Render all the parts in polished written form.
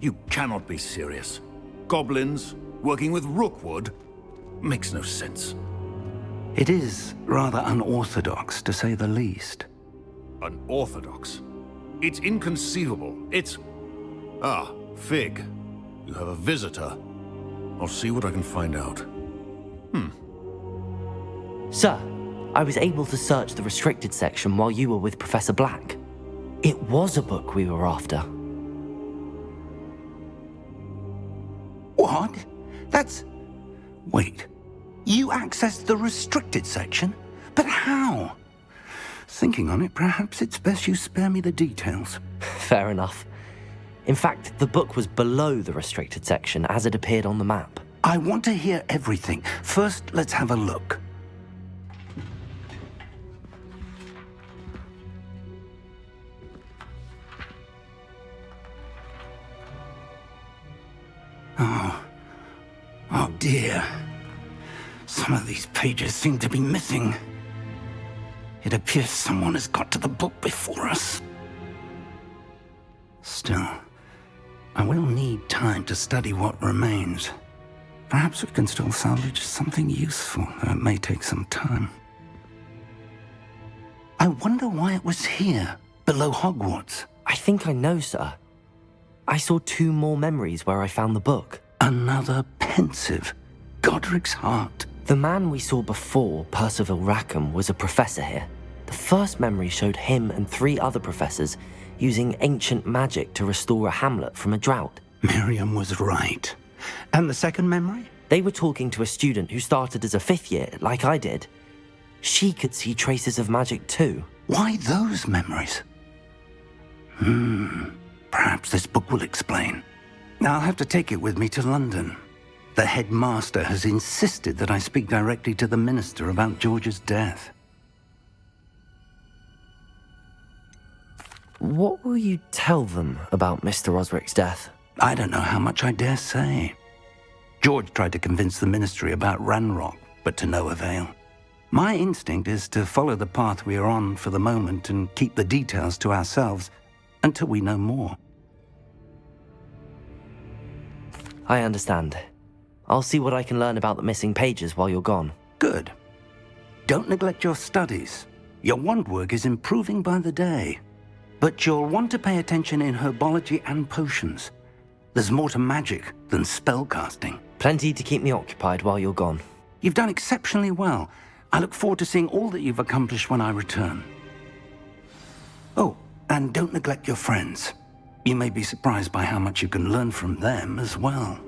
You cannot be serious. Goblins working with Rookwood? Makes no sense. It is rather unorthodox, to say the least. Unorthodox? It's inconceivable. It's... Ah, Fig. You have a visitor. I'll see what I can find out. Sir, I was able to search the restricted section while you were with Professor Black. It was a book we were after. What? That's... Wait. You accessed the restricted section? But how? Thinking on it, perhaps it's best you spare me the details. Fair enough. In fact, the book was below the restricted section as it appeared on the map. I want to hear everything. First, let's have a look. Oh dear. Some of these pages seem to be missing. It appears someone has got to the book before us. Still, I will need time to study what remains. Perhaps we can still salvage something useful, though it may take some time. I wonder why it was here, below Hogwarts. I think I know, sir. I saw 2 more memories where I found the book. Another pensive. Godric's heart. The man we saw before, Percival Rackham, was a professor here. The first memory showed him and 3 other professors using ancient magic to restore a hamlet from a drought. Miriam was right. And the second memory? They were talking to a student who started as a 5th year, like I did. She could see traces of magic too. Why those memories? Perhaps this book will explain. I'll have to take it with me to London. The headmaster has insisted that I speak directly to the minister about George's death. What will you tell them about Mr. Osric's death? I don't know how much I dare say. George tried to convince the ministry about Ranrock, but to no avail. My instinct is to follow the path we are on for the moment and keep the details to ourselves until we know more. I understand. I'll see what I can learn about the missing pages while you're gone. Good. Don't neglect your studies. Your wand work is improving by the day. But you'll want to pay attention in herbology and potions. There's more to magic than spellcasting. Plenty to keep me occupied while you're gone. You've done exceptionally well. I look forward to seeing all that you've accomplished when I return. Oh, and don't neglect your friends. You may be surprised by how much you can learn from them as well.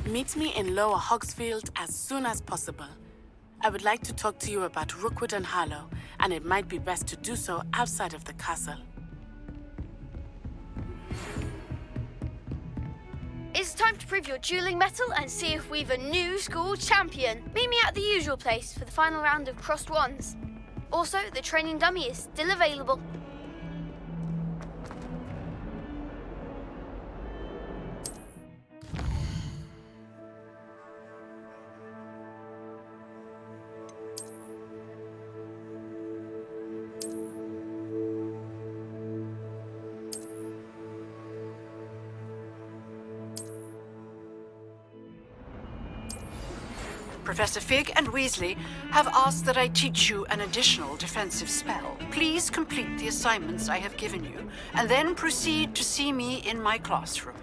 Meet me in Lower Hogsfield as soon as possible. I would like to talk to you about Rookwood and Harlow, and it might be best to do so outside of the castle. It's time to prove your dueling mettle and see if we've a new school champion. Meet me at the usual place for the final round of crossed wands. Also, the training dummy is still available. Professor Fig and Weasley have asked that I teach you an additional defensive spell. Please complete the assignments I have given you, and then proceed to see me in my classroom.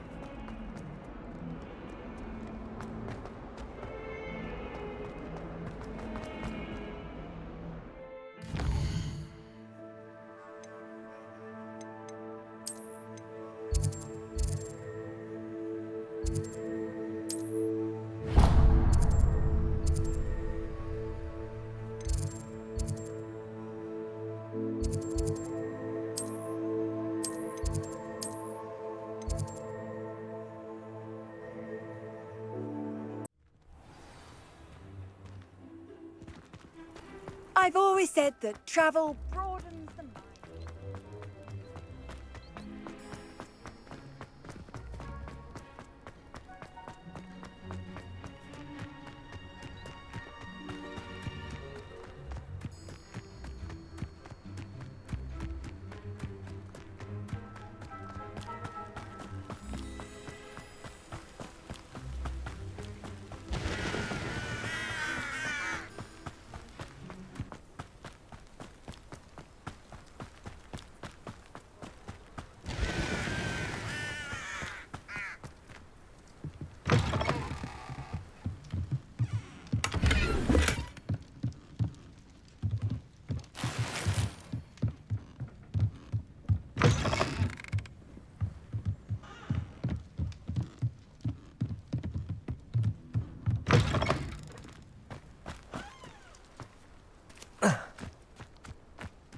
I've always said that travel broadens the mind.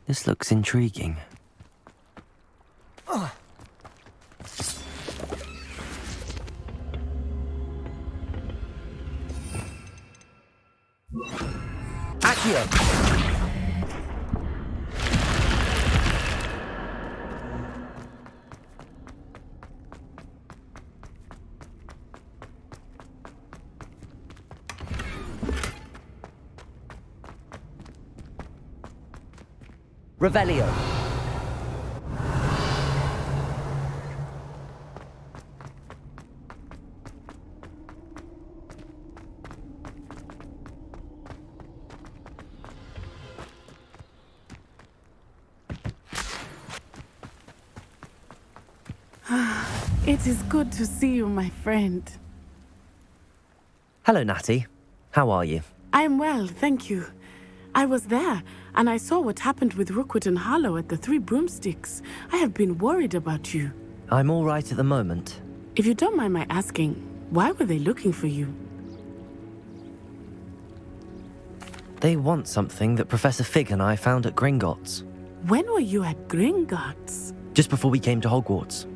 This looks intriguing. Accio! Revelio. It is good to see you, my friend. Hello, Natty. How are you? I'm well, thank you. I was there, and I saw what happened with Rookwood and Harlow at the Three Broomsticks. I have been worried about you. I'm all right at the moment. If you don't mind my asking, why were they looking for you? They want something that Professor Fig and I found at Gringotts. When were you at Gringotts? Just before we came to Hogwarts.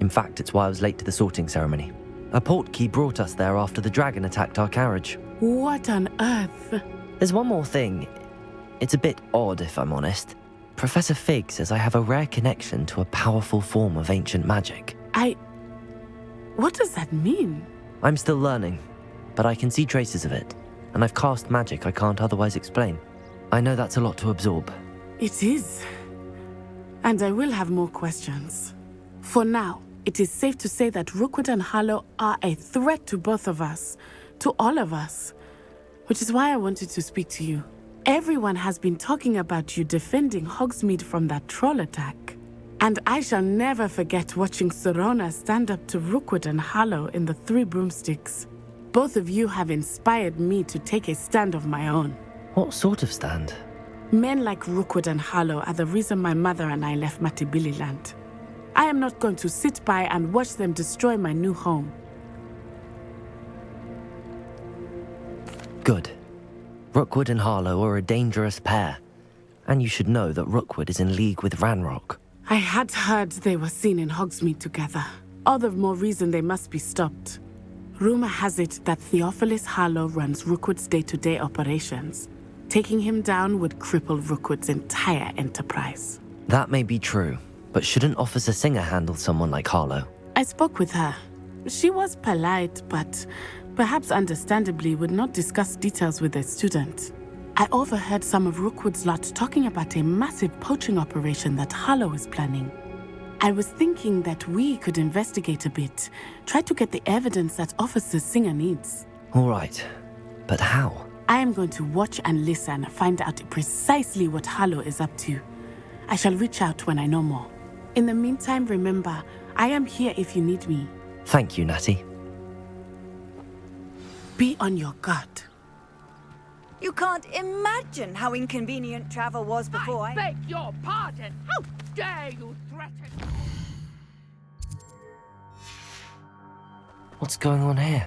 In fact, it's why I was late to the sorting ceremony. A portkey brought us there after the dragon attacked our carriage. What on earth? There's one more thing. It's a bit odd, if I'm honest. Professor Fig says I have a rare connection to a powerful form of ancient magic. What does that mean? I'm still learning, but I can see traces of it, and I've cast magic I can't otherwise explain. I know that's a lot to absorb. It is. And I will have more questions. For now, it is safe to say that Rookwood and Harlow are a threat to both of us, to all of us, which is why I wanted to speak to you. Everyone has been talking about you defending Hogsmeade from that troll attack. And I shall never forget watching Serona stand up to Rookwood and Harlow in the Three Broomsticks. Both of you have inspired me to take a stand of my own. What sort of stand? Men like Rookwood and Harlow are the reason my mother and I left Matabeleland. I am not going to sit by and watch them destroy my new home. Good. Rookwood and Harlow are a dangerous pair, and you should know that Rookwood is in league with Ranrock. I had heard they were seen in Hogsmeade together. All the more reason they must be stopped. Rumor has it that Theophilus Harlow runs Rookwood's day-to-day operations. Taking him down would cripple Rookwood's entire enterprise. That may be true, but shouldn't Officer Singer handle someone like Harlow? I spoke with her. She was polite, but perhaps understandably would not discuss details with a student. I overheard some of Rookwood's lot talking about a massive poaching operation that Harlow is planning. I was thinking that we could investigate a bit, try to get the evidence that Officer Singer needs. All right, but how? I am going to watch and listen, find out precisely what Harlow is up to. I shall reach out when I know more. In the meantime, remember, I am here if you need me. Thank you, Natty. Be on your guard. You can't imagine how inconvenient travel was before I beg your pardon! How dare you threaten? What's going on here?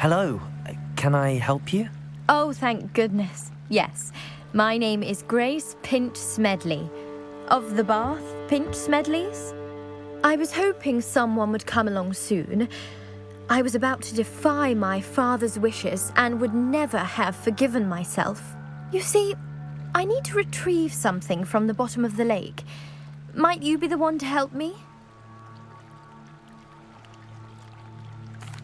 Hello, can I help you? Oh, thank goodness. Yes, my name is Grace Pinch Smedley, of the Bath Pinch Smedleys. I was hoping someone would come along soon. I was about to defy my father's wishes and would never have forgiven myself. You see, I need to retrieve something from the bottom of the lake. Might you be the one to help me?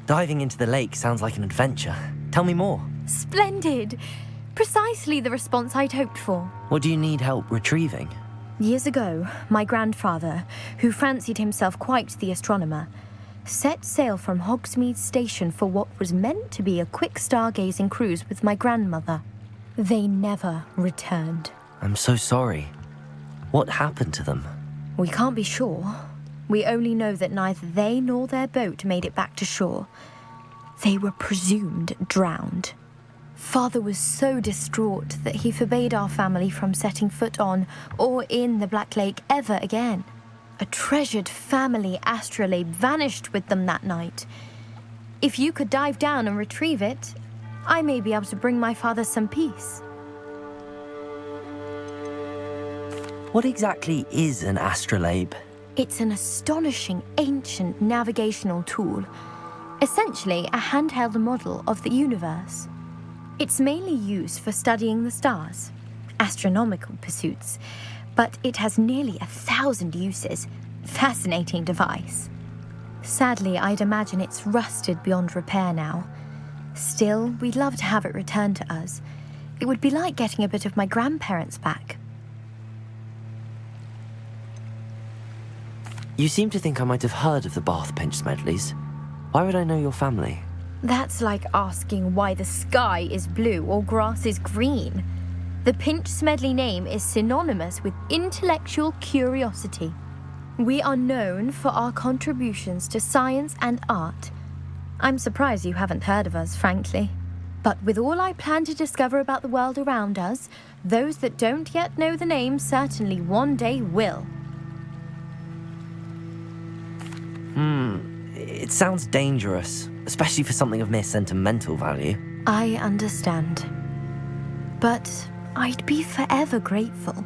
Diving into the lake sounds like an adventure. Tell me more. Splendid! Precisely the response I'd hoped for. What do you need help retrieving? Years ago, my grandfather, who fancied himself quite the astronomer, set sail from Hogsmeade Station for what was meant to be a quick stargazing cruise with my grandmother. They never returned. I'm so sorry. What happened to them? We can't be sure. We only know that neither they nor their boat made it back to shore. They were presumed drowned. Father was so distraught that he forbade our family from setting foot on or in the Black Lake ever again. A treasured family astrolabe vanished with them that night. If you could dive down and retrieve it, I may be able to bring my father some peace. What exactly is an astrolabe? It's an astonishing ancient navigational tool, essentially a handheld model of the universe. It's mainly used for studying the stars, astronomical pursuits, but it has nearly 1,000 uses. Fascinating device. Sadly, I'd imagine it's rusted beyond repair now. Still, we'd love to have it returned to us. It would be like getting a bit of my grandparents back. You seem to think I might have heard of the Bath Pinch Smedleys. Why would I know your family? That's like asking why the sky is blue or grass is green. The Pinch Smedley name is synonymous with intellectual curiosity. We are known for our contributions to science and art. I'm surprised you haven't heard of us, frankly. But with all I plan to discover about the world around us, those that don't yet know the name certainly one day will. It sounds dangerous, especially for something of mere sentimental value. I understand. But I'd be forever grateful.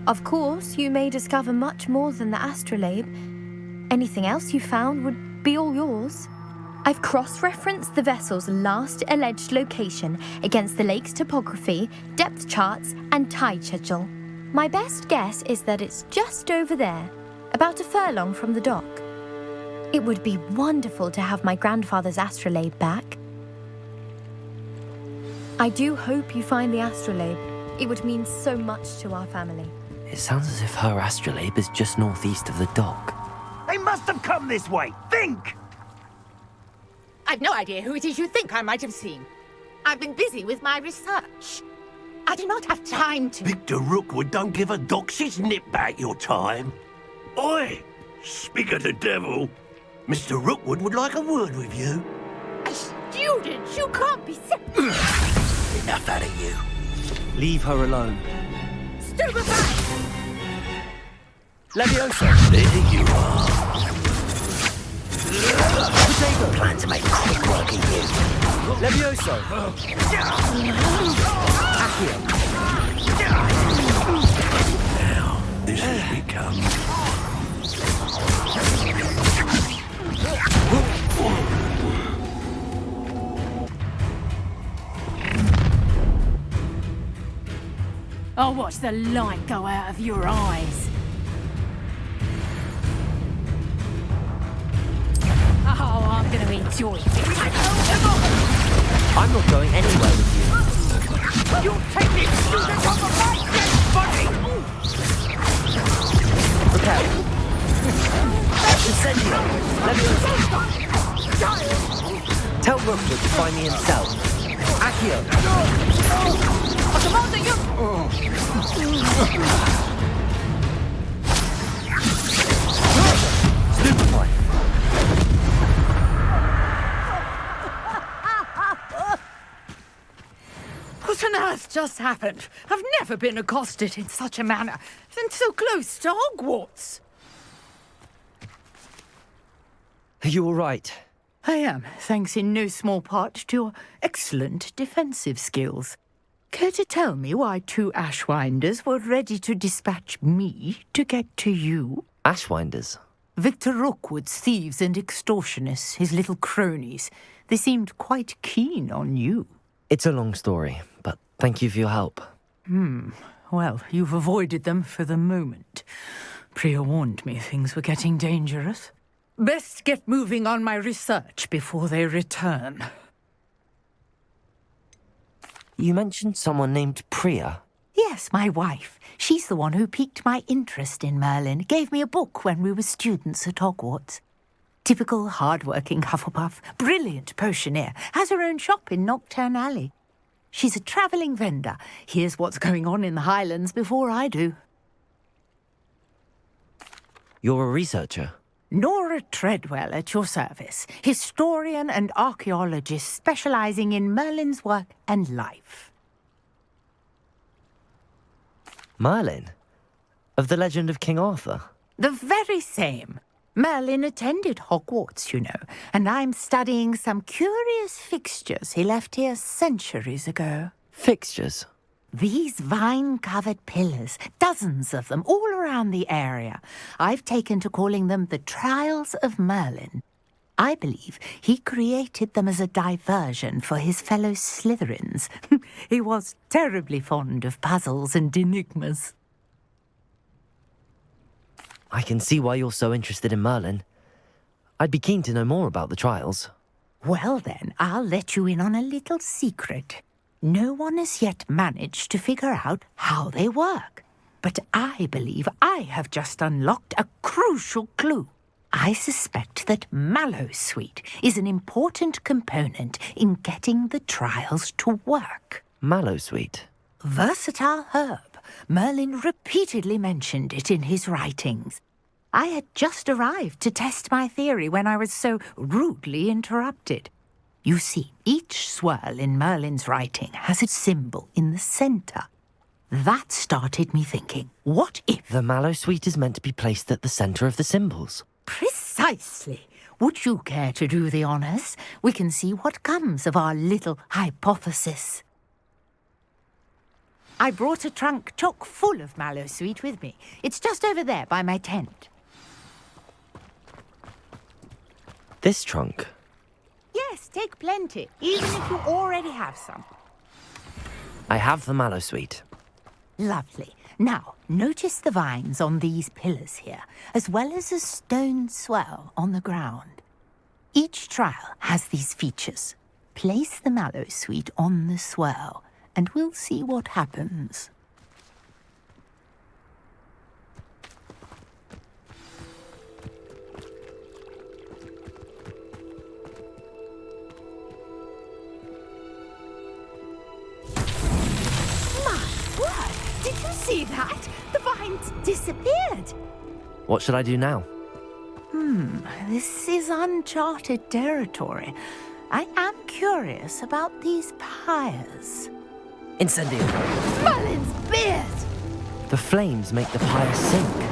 Of course, you may discover much more than the astrolabe. Anything else you found would be all yours. I've cross-referenced the vessel's last alleged location against the lake's topography, depth charts, and tide schedule. My best guess is that it's just over there, about a furlong from the dock. It would be wonderful to have my grandfather's astrolabe back. I do hope you find the astrolabe. It would mean so much to our family. It sounds as if her astrolabe is just northeast of the dock. They must have come this way. Think! I've no idea who it is you think I might have seen. I've been busy with my research. I do not have time to... Victor Rookwood don't give a doxy's nip back your time. Oi! Speak of the devil. Mr. Rookwood would like a word with you. A student? You can't be so... Enough out of you. Leave her alone. Stupefy! Leviosa! There you are. Potato! Plan to make quick work of you. Levioso! Accio! Now, this has become... I'll watch the light go out of your eyes. Oh, I'm going to enjoy it. I'm not going anywhere with you. You take this student off of my dead body! Prepare. Incendio! Leviosa! Tell Rookwood to find me himself. Accio! I command you! Stupefy! What on earth just happened? I've never been accosted in such a manner, and so close to Hogwarts. Are you all right? I am, thanks in no small part to your excellent defensive skills. Care to tell me why two Ashwinders were ready to dispatch me to get to you? Ashwinders? Victor Rookwood's thieves and extortionists, his little cronies. They seemed quite keen on you. It's a long story, but thank you for your help. Well, you've avoided them for the moment. Priya warned me things were getting dangerous. Best get moving on my research before they return. You mentioned someone named Priya. Yes, my wife. She's the one who piqued my interest in Merlin. Gave me a book when we were students at Hogwarts. Typical hard-working Hufflepuff, brilliant potioneer, has her own shop in Nocturne Alley. She's a travelling vendor. Hears what's going on in the Highlands before I do. You're a researcher? Nora Treadwell at your service, historian and archaeologist specializing in Merlin's work and life. Merlin? Of the legend of King Arthur? The very same. Merlin attended Hogwarts, you know, and I'm studying some curious fixtures he left here centuries ago. Fixtures? These vine-covered pillars, dozens of them, all around the area. I've taken to calling them the Trials of Merlin. I believe he created them as a diversion for his fellow Slytherins. He was terribly fond of puzzles and enigmas. I can see why you're so interested in Merlin. I'd be keen to know more about the trials. Well then, I'll let you in on a little secret. No one has yet managed to figure out how they work. But I believe I have just unlocked a crucial clue. I suspect that Mallowsweet is an important component in getting the trials to work. Mallowsweet? Versatile herb. Merlin repeatedly mentioned it in his writings. I had just arrived to test my theory when I was so rudely interrupted. You see, each swirl in Merlin's writing has a symbol in the centre. That started me thinking, what if... The Mallowsweet is meant to be placed at the centre of the symbols. Precisely. Would you care to do the honours? We can see what comes of our little hypothesis. I brought a trunk chock full of Mallowsweet with me. It's just over there by my tent. This trunk? Yes, take plenty, even if you already have some. I have the Mallowsweet. Lovely. Now, notice the vines on these pillars here, as well as a stone swell on the ground. Each trial has these features. Place the Mallowsweet on the swell, and we'll see what happens. Did you see that? The vines disappeared. What should I do now? This is uncharted territory. I am curious about these pyres. Incendio. Merlin's beard! The flames make the pyre sink.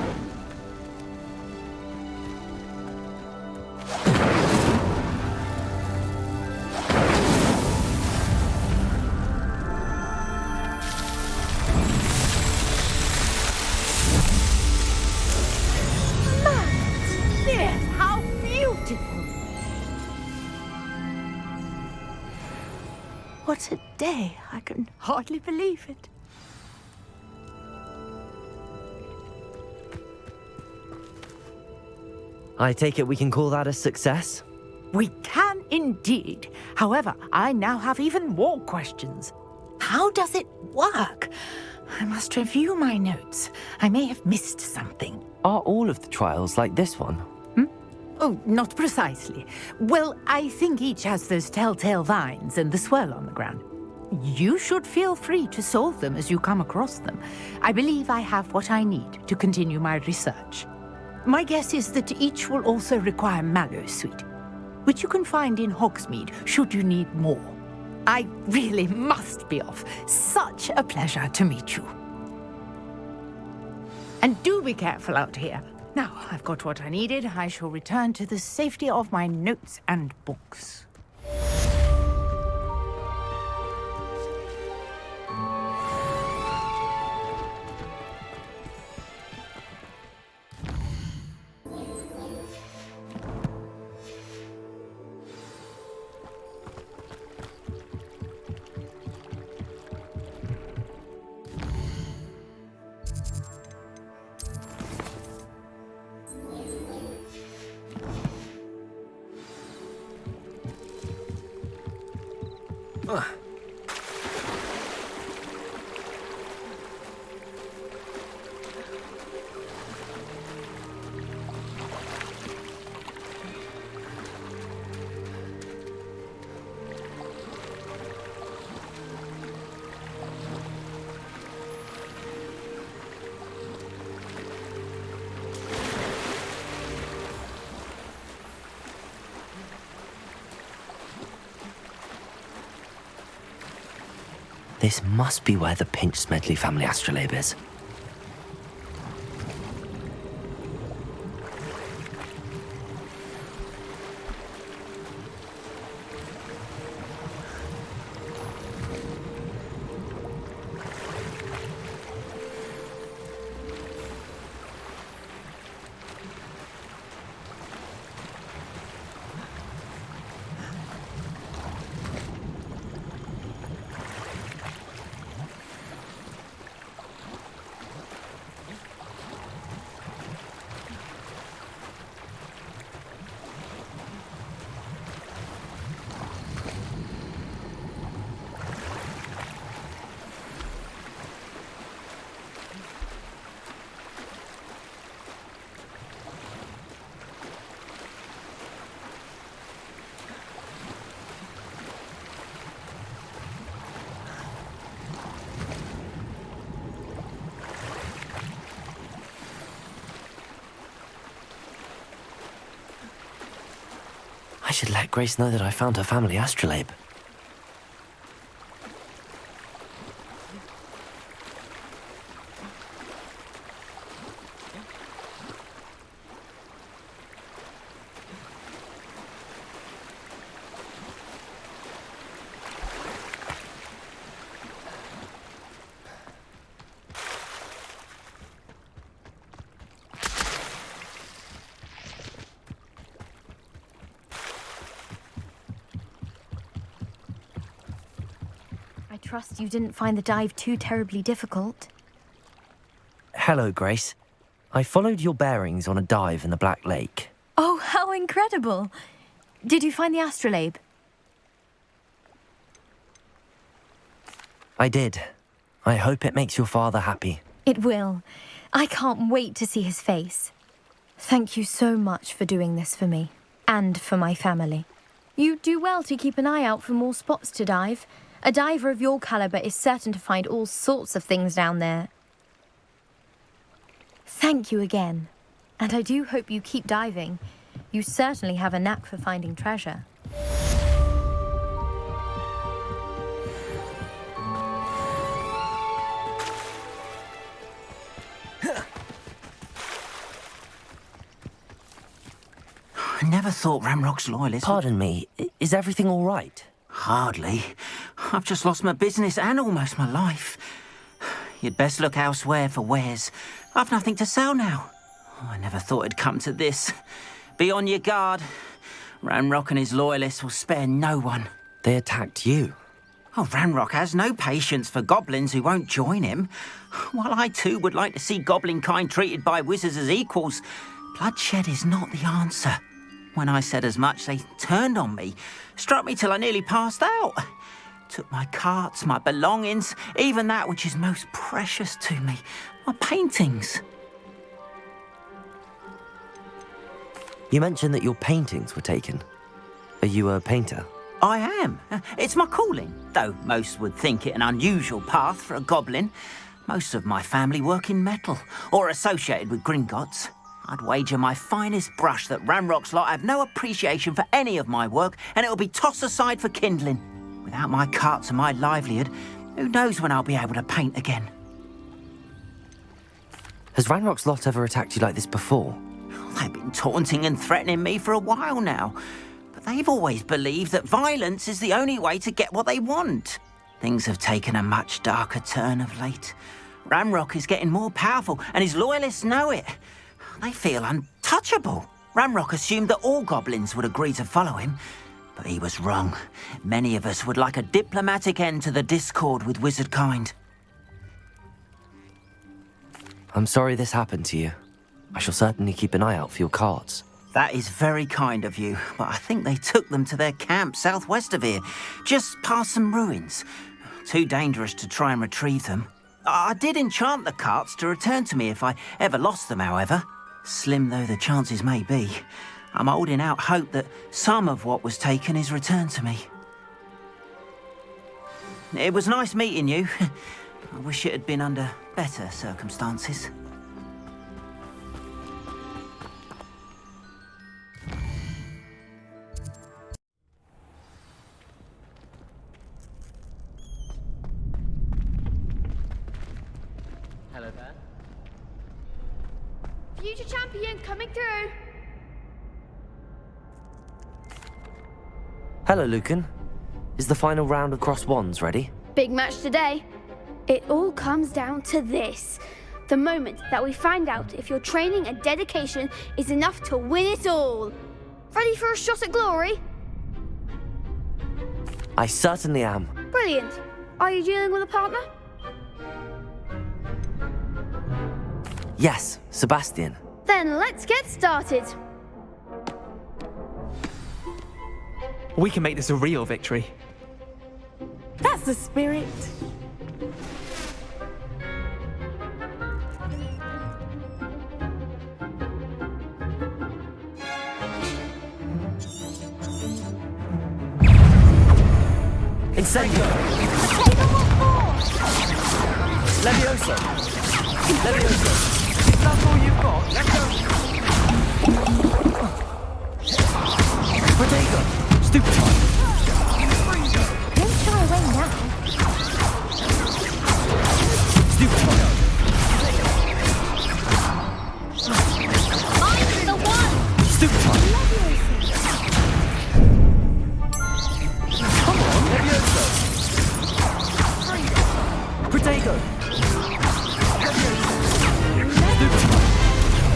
What a day. I can hardly believe it. I take it we can call that a success? We can indeed. However, I now have even more questions. How does it work? I must review my notes. I may have missed something. Are all of the trials like this one? Oh, not precisely. Well, I think each has those telltale vines and the swirl on the ground. You should feel free to solve them as you come across them. I believe I have what I need to continue my research. My guess is that each will also require Mallowsweet, which you can find in Hogsmeade should you need more. I really must be off. Such a pleasure to meet you. And do be careful out here. Now, I've got what I needed. I shall return to the safety of my notes and books. This must be where the Pinch Smedley family astrolabe is. I should let Grace know that I found her family astrolabe. I trust you didn't find the dive too terribly difficult. Hello, Grace. I followed your bearings on a dive in the Black Lake. Oh, how incredible! Did you find the astrolabe? I did. I hope it makes your father happy. It will. I can't wait to see his face. Thank you so much for doing this for me, and for my family. You do well to keep an eye out for more spots to dive. A diver of your caliber is certain to find all sorts of things down there. Thank you again. And I do hope you keep diving. You certainly have a knack for finding treasure. I never thought Ramrock's loyalists... Pardon me, is everything all right? Hardly. I've just lost my business and almost my life. You'd best look elsewhere for wares. I've nothing to sell now. Oh, I never thought it'd come to this. Be on your guard. Ramrock and his loyalists will spare no one. They attacked you. Oh, Ramrock has no patience for goblins who won't join him. While I too would like to see goblin kind treated by wizards as equals, bloodshed is not the answer. When I said as much, they turned on me, struck me till I nearly passed out. Took my carts, my belongings, even that which is most precious to me, my paintings. You mentioned that your paintings were taken. Are you a painter? I am. It's my calling, though most would think it an unusual path for a goblin. Most of my family work in metal, or associated with Gringotts. I'd wager my finest brush that Ramrock's lot have no appreciation for any of my work, and it'll be tossed aside for kindling. Without my carts and my livelihood, who knows when I'll be able to paint again? Has Ranrock's lot ever attacked you like this before? They've been taunting and threatening me for a while now, but they've always believed that violence is the only way to get what they want. Things have taken a much darker turn of late. Ramrock is getting more powerful, and his loyalists know it. They feel untouchable. Ramrock assumed that all goblins would agree to follow him, but he was wrong. Many of us would like a diplomatic end to the discord with wizard kind. I'm sorry this happened to you. I shall certainly keep an eye out for your cards. That is very kind of you, but I think they took them to their camp southwest of here, just past some ruins. Too dangerous to try and retrieve them. I did enchant the carts to return to me if I ever lost them, however. Slim though the chances may be, I'm holding out hope that some of what was taken is returned to me. It was nice meeting you. I wish it had been under better circumstances. champion coming through. Hello, Lucan. Is the final round of crossed wands ready? Big match today. It all comes down to this. The moment that we find out if your training and dedication is enough to win it all. Ready for a shot at glory? I certainly am. Brilliant. Are you dealing with a partner? Yes, Sebastian. Then let's get started. We can make this a real victory. That's the spirit. Incendio! Levioso! Levioso! If that's all you've got, let's go! Protego! Stupefy! Don't shy away now. Stupefy! I'm the one! Stupefy! Levioso! Protego!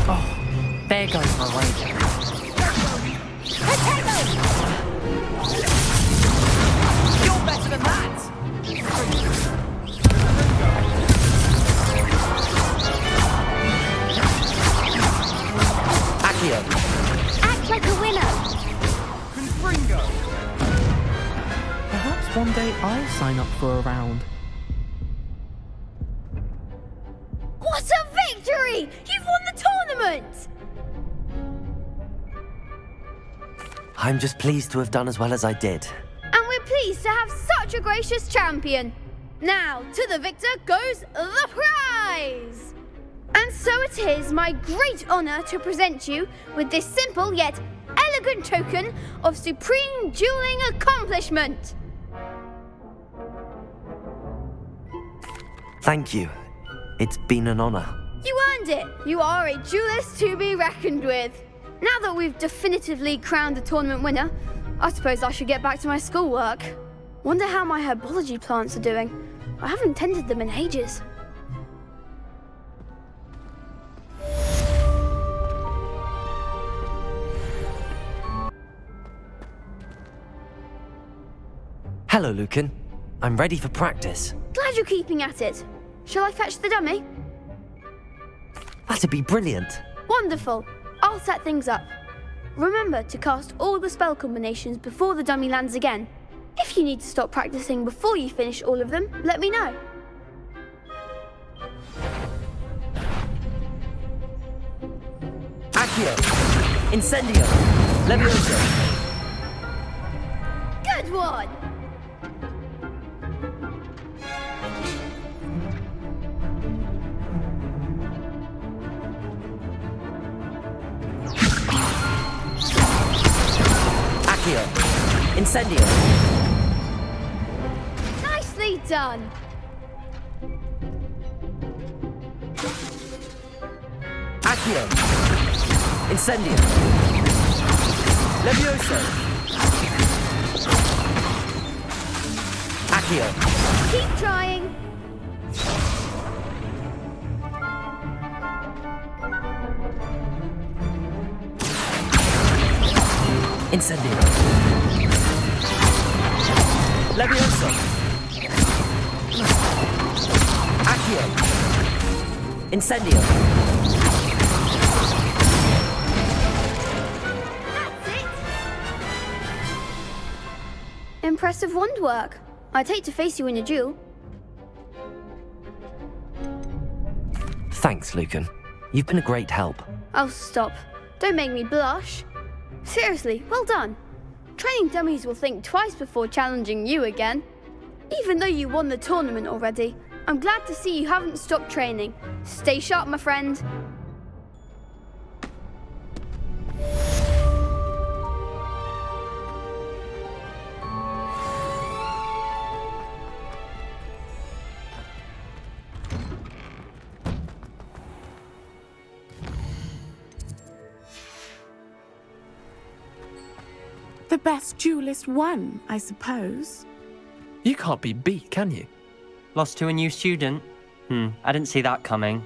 Oh, there goes my wager. You're better than that! Accio! Act like a winner. Confringo! Perhaps one day I'll sign up for a round. What a victory! You've won the tournament! I'm just pleased to have done as well as I did. And we're pleased to have such a gracious champion. Now, to the victor goes the prize! And so it is my great honour to present you with this simple yet elegant token of supreme dueling accomplishment. Thank you. It's been an honour. You earned it. You are a duelist to be reckoned with. Now that we've definitively crowned the tournament winner, I suppose I should get back to my schoolwork. Wonder how my herbology plants are doing. I haven't tended them in ages. Hello, Lucan. I'm ready for practice. Glad you're keeping at it. Shall I fetch the dummy? That'd be brilliant. Wonderful. I'll set things up. Remember to cast all the spell combinations before the dummy lands again. If you need to stop practicing before you finish all of them, let me know. Accio! Incendio! Levioso! Good one! Accio! Incendio! Nicely done! Accio! Incendio! Levioso! Accio! Keep trying! Incendio! Levioso! Accio! Incendio! That's it! Impressive wand work. I'd hate to face you in a duel. Thanks, Lucan. You've been a great help. Oh, stop. Don't make me blush. Seriously, well done. Training dummies will think twice before challenging you again. Even though you won the tournament already, I'm glad to see you haven't stopped training. Stay sharp, my friend. The best duelist won, I suppose. You can't be beat, can you? Lost to a new student? I didn't see that coming.